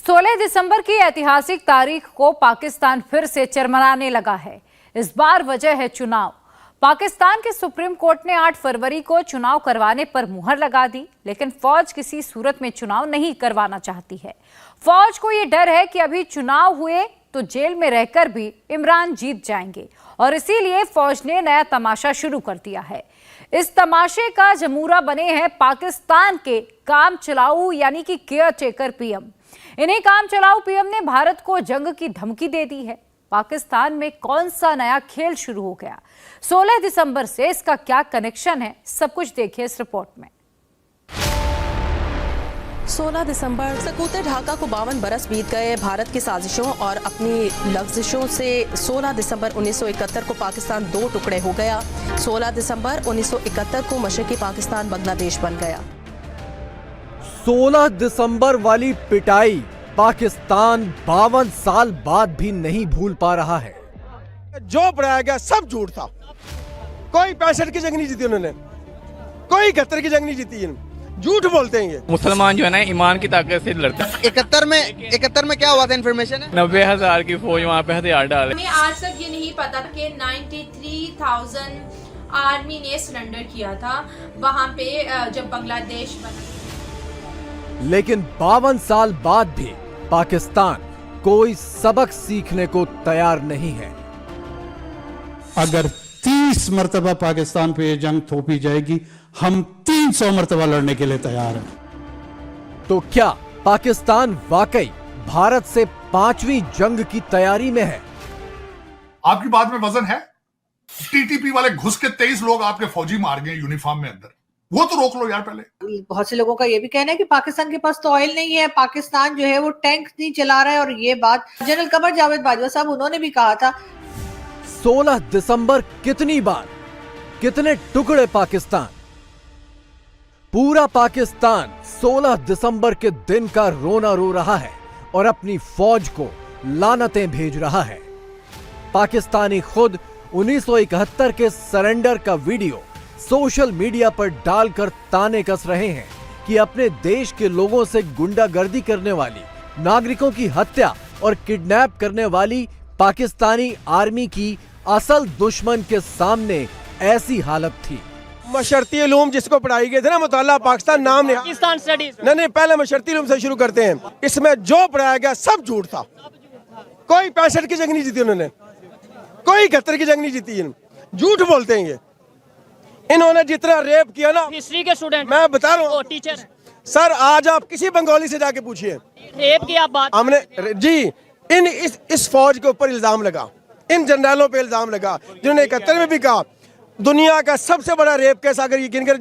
16 दिसंबर की ऐतिहासिक तारीख को पाकिस्तान फिर से चरमराने लगा है। इस बार वजह है चुनाव। पाकिस्तान के सुप्रीम कोर्ट ने 8 फरवरी को चुनाव करवाने पर मुहर लगा दी, लेकिन फौज किसी सूरत में चुनाव नहीं करवाना चाहती है। फौज को ये डर है कि अभी चुनाव हुए तो जेल में रहकर भी इमरान जीत जाएंगे और इसीलिए फौज ने नया तमाशा शुरू कर दिया है। इस तमाशे का जमूरा बने हैं पाकिस्तान के काम चलाऊ यानी कि केयर टेकर पीएम। इन्हीं काम चलाऊ पीएम ने भारत को जंग की धमकी दे दी है। पाकिस्तान में कौन सा नया खेल शुरू हो गया? 16 दिसंबर से इसका क्या कनेक्शन है, सब कुछ देखिए इस रिपोर्ट में। 16 दिसंबर सकूते ढाका को 52 बरस बीत गए। भारत की साजिशों और अपनी लफ्जिशों से 16 दिसंबर 1971 को पाकिस्तान 2 टुकड़े हो गया। 16 दिसंबर 1971 को मशरकी पाकिस्तान बांग्लादेश बन गया। 16 दिसंबर वाली पिटाई पाकिस्तान 52 साल बाद भी नहीं भूल पा रहा है। जो पढ़ाया गया सब झूठ था। कोई 65 की जंग नहीं जीती उन्होंने, कोई 71 की जंग नहीं जीती। झूठ बोलते हैं ये। मुसलमान जो है ना ईमान की ताकत से लड़ते हैं। 71 में क्या हुआ था? इन्फॉर्मेशन है 90,000 की फौज वहाँ पे हथियार डाले। हमें आज तक ये नहीं पता कि 93,000 आर्मी ने सरेंडर किया था वहाँ पे जब बांग्लादेश बना। लेकिन 52 साल बाद भी पाकिस्तान कोई सबक सीखने को तैयार नहीं है। अगर 30 मरतबा पाकिस्तान पे ये जंग थोपी जाएगी, हम 300 मरतबा लड़ने के लिए तैयार हैं। तो क्या पाकिस्तान वाकई भारत से 5वीं जंग की तैयारी में है? आपकी बात में वजन है? टीटीपी वाले घुस के 23 लोग आपके फौजी मार गए यूनिफॉर्म में अंदर, वो तो रोक लो यार पहले। बहुत से लोगों का ये भी कहना है कि पाकिस्तान के पास तो ऑयल नहीं है, पाकिस्तान जो है वो टैंक नहीं चला रहा है। और ये बात जनरल कमर जावेद बाजवा साहब उन्होंने भी कहा था। 16 दिसंबर कितनी बार, कितने टुकड़े पाकिस्तान? पूरा पाकिस्तान 16 दिसंबर के दिन का रोना रो रहा है और अपनी फौज को लानतें भेज रहा है। पाकिस्तानी खुद 1971 के सरेंडर का वीडियो सोशल मीडिया पर डालकर ताने कस रहे हैं कि अपने देश के लोगों से गुंडागर्दी करने वाली, नागरिकों की हत्या और किडनैप करने वाली पाकिस्तानी आर्मी की असल दुश्मन के सामने ऐसी हालत थी। मशरती उलूम जिसको पढ़ाई गई थी ना, मुताला पाकिस्तान नाम ने पाकिस्तान स्टडीज। नहीं, पहले मशरती उलूम से शुरू करते हैं। इसमें जो पढ़ाया गया सब झूठ था। कोई 65 की जंग नहीं जीती उन्होंने, कोई 71 की जंग नहीं जीती। झूठ बोलते हैं ये। इन्होंने जितना रेप किया ना, हिस्ट्री के स्टूडेंट मैं बता रहा हूँ, टीचर सर आज आप किसी बंगाली से जाके पूछिए, रेप की आप बात हमने जी इस फौज के ऊपर इल्जाम लगा, इन जनरलों पे इल्जाम लगा जिन्होंने 71 में भी कहा दुनिया का सबसे बड़ा रेप केस अगर यकीन कर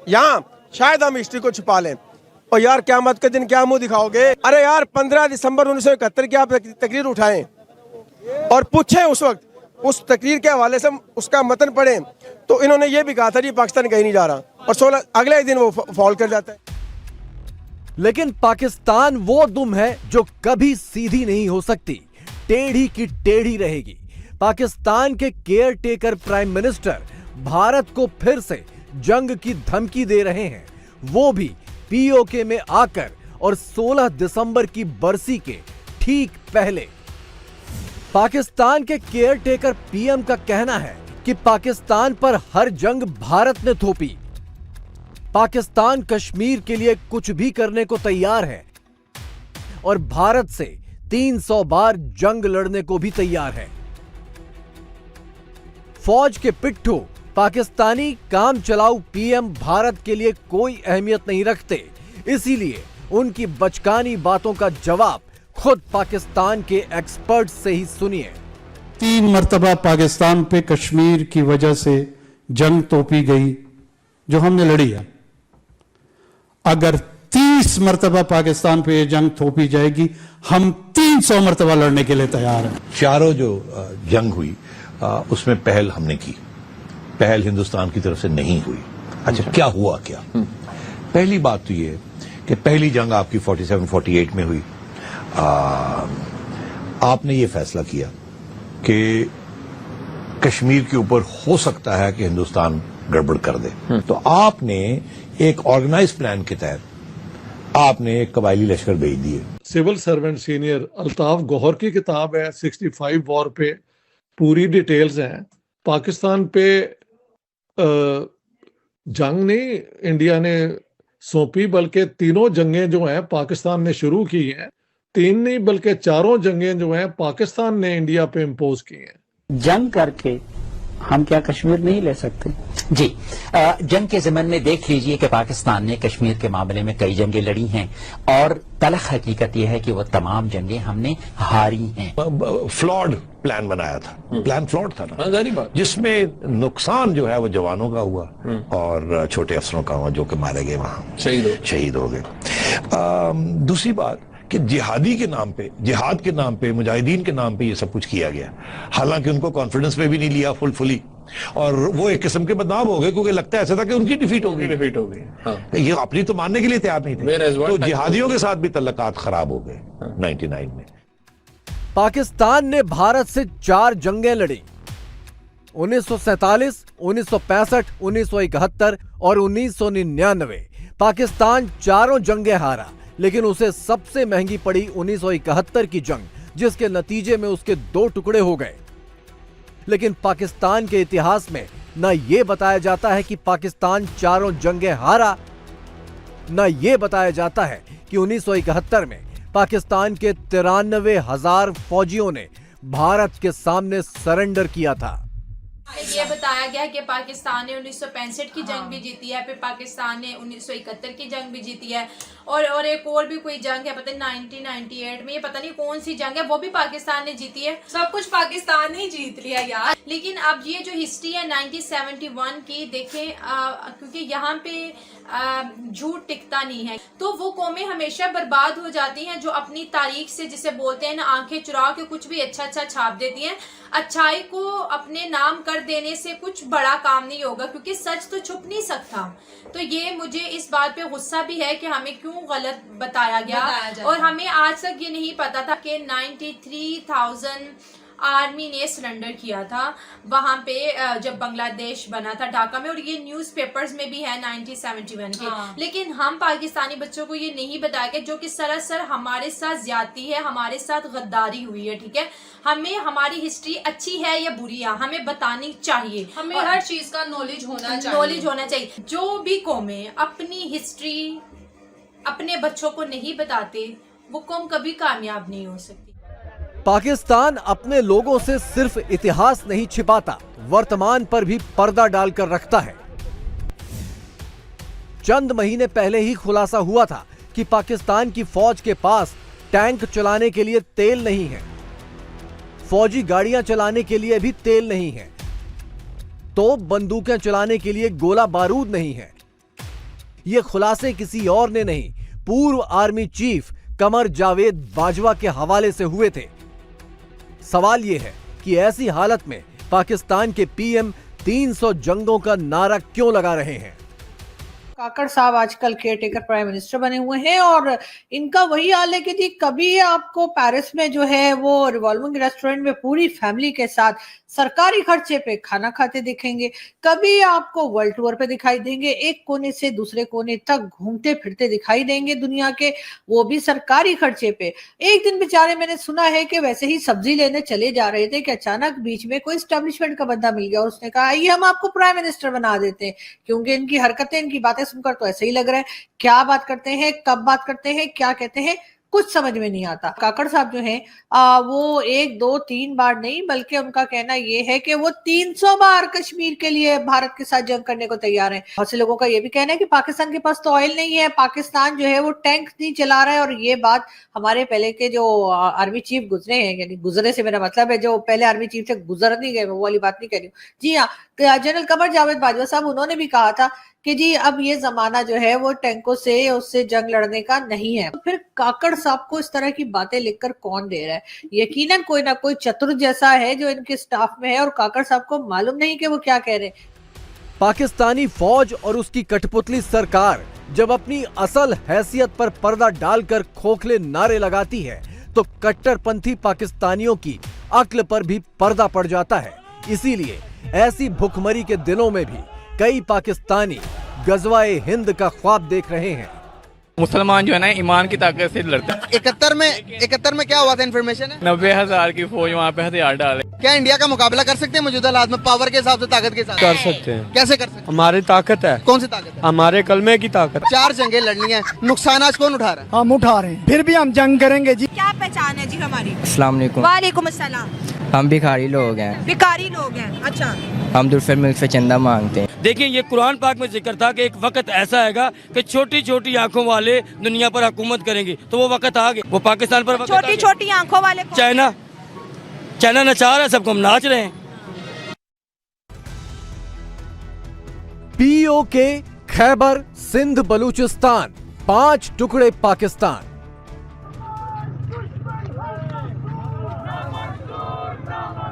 यहाँ शायद हम हिस्ट्री को छुपा लें। और यार क़यामत के दिन क्या मुंह दिखाओगे? अरे यार 15 दिसंबर 1971 की आप तकरीर उठाएं और पूछें उस वक्त उस तकरीर के हवाले से उसका मतन पढ़ें तो इन्होंने ये भी कहा था जी पाकिस्तान कहीं नहीं जा रहा, और 16 अगले दिन वो फॉल कर जाता है। लेकिन पाकिस्तान वो दुम है जो कभी सीधी नहीं हो सकती, टेढ़ी की टेढ़ी रहेगी। पाकिस्तान के care taker prime minister Bharat को फिर से जंग की धमकी दे रहे हैं, वो भी पीओके में आकर और 16 दिसंबर की बरसी के ठीक पहले। पाकिस्तान के केयर टेकर पीएम का कहना है कि पाकिस्तान पर हर जंग भारत ने थोपी। पाकिस्तान कश्मीर के लिए कुछ भी करने को तैयार है और भारत से 300 बार जंग लड़ने को भी तैयार है। फौज के पिट्ठू पाकिस्तानी काम चलाऊ पीएम भारत के लिए कोई अहमियत नहीं रखते, इसीलिए उनकी बचकानी बातों का जवाब खुद पाकिस्तान के एक्सपर्ट से ही सुनिए। 3 मरतबा पाकिस्तान पे कश्मीर की वजह से जंग तोपी गई जो हमने लड़ी है। अगर 30 मरतबा पाकिस्तान पे ये जंग थोपी जाएगी, हम 300 मरतबा लड़ने के लिए तैयार हैं। चारों जो जंग हुई उसमें पहल हमने की, पहल हिंदुस्तान की तरफ से नहीं हुई। अच्छा क्या हुआ? क्या पहली बात तो ये कि पहली जंग आपकी 47-48 में हुई। आपने ये फैसला किया कि कश्मीर के ऊपर हो सकता है कि हिंदुस्तान गड़बड़ कर दे, तो आपने एक ऑर्गेनाइज प्लान के तहत आपने एक कबायली लश्कर भेज दिए। Civil servant senior Altaf Gauhar की किताब है 65 वॉर पे, पूरी डिटेल्स हैं। पाकिस्तान पे जंग नहीं इंडिया ने सौंपी, बल्कि तीनों जंगें जो हैं पाकिस्तान ने शुरू की हैं। 3 नहीं बल्कि 4 जंगें जो हैं पाकिस्तान ने इंडिया पे इम्पोज की हैं। जंग करके हम क्या कश्मीर नहीं ले सकते? जी, जंग के ज़मन में देख लीजिए कि पाकिस्तान ने कश्मीर के मामले में कई जंगें लड़ी हैं और तलख हकीकत यह है कि वो तमाम जंगें हमने हारी हैं। फ्लॉड प्लान बनाया था, प्लान फ्लॉड था ना, जिसमें नुकसान जो है वो जवानों का हुआ और छोटे अफसरों का हुआ जो कि मारे गए, वहां शहीद हो गए। दूसरी बात कि जिहादी के नाम पे, जिहाद के नाम पे, मुजाहिदीन के नाम पे ये सब कुछ किया गया, हालांकि उनको कॉन्फिडेंस पे भी नहीं लिया फुली, और वो एक किस्म के बदनाम हो गए क्योंकि लगता ऐसा था कि उनकी डिफीट हो गई। हाँ। ये अपनी तो मानने के लिए तैयार नहीं थे, तो जिहादियों के साथ भी तल्लकात खराब हो गए 99 में। पाकिस्तान ने भारत से 4 जंगें लड़ी, 1947, 1965, 1971 और 1999। पाकिस्तान 4 जंगें हारा, लेकिन उसे सबसे महंगी पड़ी 1971 की जंग, जिसके नतीजे में उसके 2 टुकड़े हो गए। लेकिन पाकिस्तान के इतिहास में न यह बताया जाता है कि पाकिस्तान 4 जंगें हारा, न यह बताया जाता है कि 1971 में पाकिस्तान के 93,000 फौजियों ने भारत के सामने सरेंडर किया था। ये बताया गया कि पाकिस्तान ने 1965 की जंग भी जीती है, फिर पाकिस्तान ने 1971 की जंग भी जीती है, और एक और भी कोई जंग है पता नहीं 1998 में, ये पता नहीं कौन सी जंग है, वो भी पाकिस्तान ने जीती है। सब कुछ पाकिस्तान ने जीत लिया यार। लेकिन अब ये जो हिस्ट्री है 1971 की देखें, क्योंकि यहाँ पे झूठ टिकता नहीं है, तो वो कौमें हमेशा बर्बाद हो जाती हैं जो अपनी तारीख से, जिसे बोलते हैं ना, आंखें चुरा के कुछ भी अच्छा छाप देती हैं। अच्छाई को अपने नाम कर देने से कुछ बड़ा काम नहीं होगा, क्योंकि सच तो छुप नहीं सकता। तो ये मुझे इस बात पे गुस्सा भी है कि हमें क्यों गलत बताया गया, और हमें आज तक ये नहीं पता था कि 93,000 आर्मी ने सरेंडर किया था वहां पे जब बांग्लादेश बना था ढाका में, और ये न्यूज़पेपर्स में भी है 1971 के। हाँ। लेकिन हम पाकिस्तानी बच्चों को ये नहीं बताया गया, जो कि सरासर हमारे साथ ज्यादती है, हमारे साथ गद्दारी हुई है। ठीक है, हमें हमारी हिस्ट्री अच्छी है या बुरी है हमें बतानी चाहिए, हमें हर चीज का नॉलेज होना चाहिए। जो भी कौमें अपनी हिस्ट्री अपने बच्चों को नहीं बताते, वो कौम कभी कामयाब नहीं हो सकती। पाकिस्तान अपने लोगों से सिर्फ इतिहास नहीं छिपाता, वर्तमान पर भी पर्दा डालकर रखता है। चंद महीने पहले ही खुलासा हुआ था कि पाकिस्तान की फौज के पास टैंक चलाने के लिए तेल नहीं है, फौजी गाड़ियां चलाने के लिए भी तेल नहीं है, तोप बंदूकें चलाने के लिए गोला बारूद नहीं है। ये खुलासे किसी और ने नहीं, पूर्व आर्मी चीफ कमर जावेद बाजवा के हवाले से हुए थे। सवाल यह है कि ऐसी हालत में पाकिस्तान के पीएम 300 जंगों का नारा क्यों लगा रहे हैं? काकड़ साहब आजकल केयर टेकर प्राइम मिनिस्टर बने हुए हैं, और इनका वही हाल है कि जी कभी आपको पेरिस में जो है वो रिवॉल्विंग रेस्टोरेंट में पूरी फैमिली के साथ सरकारी खर्चे पे खाना खाते दिखेंगे, कभी आपको वर्ल्ड टूर पे दिखाई देंगे, एक कोने से दूसरे कोने तक घूमते फिरते दिखाई देंगे दुनिया के, वो भी सरकारी खर्चे पे। एक दिन बेचारे मैंने सुना है कि वैसे ही सब्जी लेने चले जा रहे थे कि अचानक बीच में कोई एस्टेब्लिशमेंट का बंदा मिल गया और उसने कहा आइए हम आपको प्राइम मिनिस्टर बना देते हैं, क्योंकि इनकी हरकतें, इनकी बातें सुनकर तो ऐसे ही लग रहा है, क्या बात करते हैं, कब बात करते हैं, क्या कहते हैं, कुछ समझ में नहीं आता। काकड़ साहब जो हैं वो 1, 2, 3 बार नहीं, बल्कि उनका कहना ये है कि वो 300 बार कश्मीर के लिए भारत के साथ जंग करने को तैयार हैं। बहुत से लोगों का ये भी कहना है कि पाकिस्तान के पास तो ऑयल नहीं है, पाकिस्तान जो है वो टैंक नहीं चला रहा है, और ये बात हमारे पहले के जो आर्मी चीफ गुजरे हैं, यानी गुजरे से मेरा मतलब है जो पहले आर्मी चीफ से गुजर नहीं गए, वो वाली बात नहीं कह रही हूँ। जी हाँ, जनरल कमर जावेद बाजवा साहब उन्होंने भी कहा था कि जी अब ये जमाना जो है वो टैंकों से उससे जंग लड़ने का नहीं है। तो फिर काकड़ साहब को इस तरह की बातें लिखकर कौन दे रहा है? यकीनन कोई ना कोई चतुर जैसा है जो इनके स्टाफ में है, और काकड़ साहब को मालूम नहीं कि वो क्या कह रहे हैं। पाकिस्तानी फौज और उसकी कठपुतली सरकार जब अपनी असल हैसियत पर पर्दा डालकर खोखले नारे लगाती है, तो कट्टरपंथी पाकिस्तानियों की अक्ल पर भी पर्दा पड़ जाता है। इसीलिए ऐसी भुखमरी के दिनों में भी कई पाकिस्तानी गजवाए हिंद का ख्वाब देख रहे हैं। मुसलमान जो है ना ईमान की ताकत से लड़ते हैं। 71 में क्या हुआ था, इन्फॉर्मेशन है? 90,000 की फौज वहाँ पे हथियार डाले। क्या इंडिया का मुकाबला कर सकते हैं मौजूदा हालात में, पावर के हिसाब से, ताकत के हिसाब से? कर सकते हैं। कैसे कर सकते हैं? हमारी ताकत है। कौन सी ताकत है? हमारे कलमे की ताकत। 4 जंगें लड़नी है, नुकसान आज कौन उठा रहा है? हम उठा रहे हैं, फिर भी हम जंग करेंगे जी। क्या पहचान है जी हमारी? अस्सलाम वालेकुम। वालेकुम अस्सलाम। हम भिखारी लोग हैं, भिखारी लोग हैं। अच्छा, हम दुर्फर मिल्क से चंदा मांगते हैं। देखिए, ये कुरान पाक में जिक्र था कि एक वक्त ऐसा आएगा कि छोटी छोटी आंखों वाले दुनिया पर हुकूमत करेंगे, तो वो वक्त आ गया। वो पाकिस्तान पर वक्त आ छोटी गया। छोटी आंखों वाले चाइना नचा रहा है, सबको हम नाच रहे हैं। पीओके खैबर सिंध बलूचिस्तान 5 टुकड़े पाकिस्तान।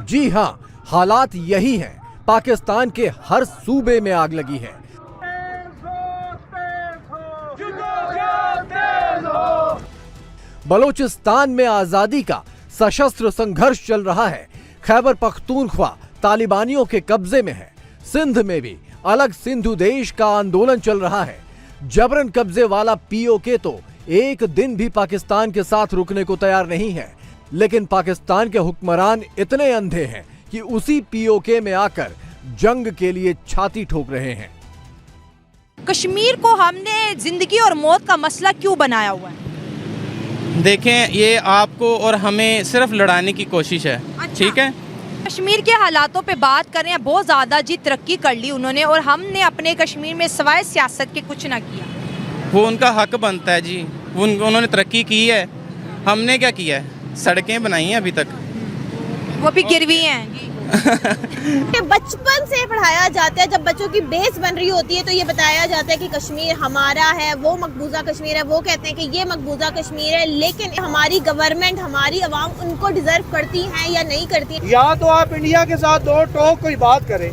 जी हां, हालात यही हैं। पाकिस्तान के हर सूबे में आग लगी है। बलूचिस्तान में आजादी का सशस्त्र संघर्ष चल रहा है। खैबर पख्तूनख्वा तालिबानियों के कब्जे में है। सिंध में भी अलग सिंधु देश का आंदोलन चल रहा है। जबरन कब्जे वाला पीओके तो एक दिन भी पाकिस्तान के साथ रुकने को तैयार नहीं है। लेकिन पाकिस्तान के हुक्मरान इतने अंधे हैं कि उसी पीओके में आकर जंग के लिए छाती ठोक रहे हैं। कश्मीर को हमने जिंदगी और मौत का मसला क्यों बनाया हुआ है? देखें, ये आपको और हमें सिर्फ लड़ाने की कोशिश है। अच्छा। ठीक है, कश्मीर के हालातों पे बात करें, बहुत ज़्यादा जी तरक्की कर ली उन्होंने, और हमने अपने कश्मीर में सिवाय सियासत के कुछ ना किया। वो उनका हक बनता है जी। उन्होंने तरक्की की है, हमने क्या किया है? सड़कें बनाई हैं अभी तक, वो भी गिरवी हैं जी। बचपन से पढ़ाया जाता है, जब बच्चों की बेस बन रही होती है तो ये बताया जाता है कि कश्मीर हमारा है, वो मकबूजा कश्मीर है। वो कहते हैं कि ये मकबूजा कश्मीर है, लेकिन हमारी गवर्नमेंट, हमारी अवाम उनको डिजर्व करती है या नहीं करती? या तो आप इंडिया के साथ दो टोक कोई बात करें,